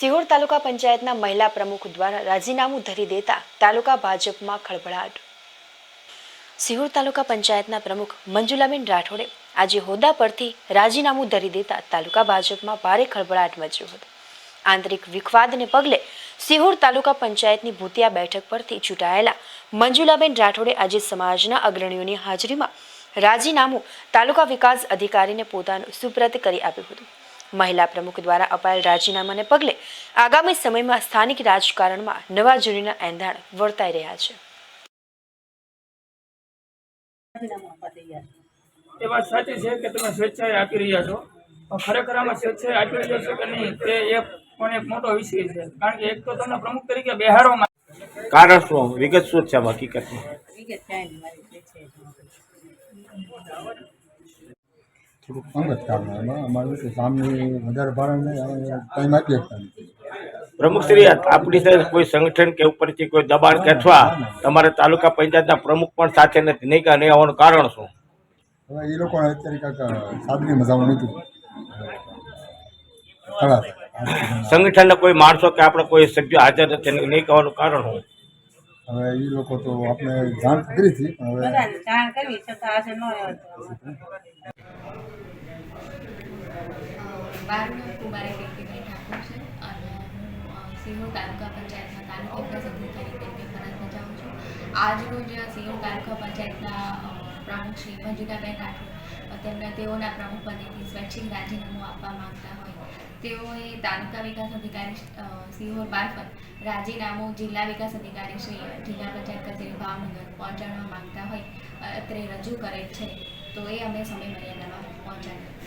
સિહોર તાલુકા પંચાયતના મહિલા પ્રમુખ દ્વારા રાજીનામું ધરી દેતા તાલુકા ભાજપમાં ખળભળાટ। સિહોર તાલુકા પંચાયતના પ્રમુખ મંજુલાબેન રાઠોડે આજે હોદ્દા પરથી રાજીનામું ધરી દેતા તાલુકા ભાજપમાં ભારે ખળભળાટ મચ્યો હતો। આંતરિક વિખવાદને પગલે સિહોર તાલુકા પંચાયતની ભૂતિયા બેઠક પરથી ચૂંટાયેલા મંજુલાબેન રાઠોડે આજે સમાજના અગ્રણીઓની હાજરીમાં રાજીનામું તાલુકા વિકાસ અધિકારીને પોતાનું સુપ્રત કરી આપ્યું હતું। મહિલા પ્રમુખ દ્વારા અપાયેલ રાજીનામાને પગલે આગામી સમયમાં સ્થાનિક રાજકારણમાં નવા જૂનીના એંધાણ વર્તાઈ રહ્યા છે। એ વાત સાચી છે કે તમે સ્વેચ્છાએ આપી રહ્યા છો, પણ ખરેખર આમાં સ્વેચ્છાએ આપી રહ્યા છો કે નહીં તે પણ એક મોટો વિષય છે। કારણ કે એક તો તમને પ્રમુખ તરીકે બેહાડવામાં કારણ શું, વિગત શું છે હકીકતમાં? અંગત કારણ અમારું સામે વધારે ભારણ ટાઈમ આપી શકતા નથી। પ્રમુખશ્રી, આપણી સાથે કોઈ સંગઠન કે ઉપરથી કોઈ દબાણ કે અથવા તમારે તાલુકા પંચાયતના પ્રમુખ પણ સાથે નથી, નહીં કે નહીં આવવાનું કારણ શું? હવે એ લોકોને અત્યારે કાંઈક સાદગી મજામાં નથી ખરા સંગઠનના કોઈ માણસો કે આપણે કોઈ સભ્ય હાજર નથી, નહીં કહેવાનું કારણ શું? હવે એ લોકો તો આપણે જાણ કરી હતી, પણ હવે જાણ કરવી છતાં આજે ન આવ્યો। મારું નામ કુમારી કીર્તિભાઈ ઠાકોર છે અને હું સિહોર તાલુકા પંચાયતના તાલુકા વિકાસ અધિકારી તરીકે ફરજ બજાવું છું। આજરોજ સિહોર તાલુકા પંચાયતના પ્રમુખ શ્રી મંજુલાબેન રાઠોડ તેઓના પ્રમુખ પદેથી સ્વૈચ્છિક રાજીનામું આપવા માંગતા હોય તેઓએ તાલુકા વિકાસ અધિકારી સિહોર મારફત રાજીનામું જિલ્લા વિકાસ અધિકારી શ્રી જિલ્લા પંચાયત કચેરી ભાવનગર પહોંચાડવા માંગતા હોય અત્રે રજૂ કરેલ છે, તો એ અમે સમય મર્યાદામાં પહોંચાડ્યું।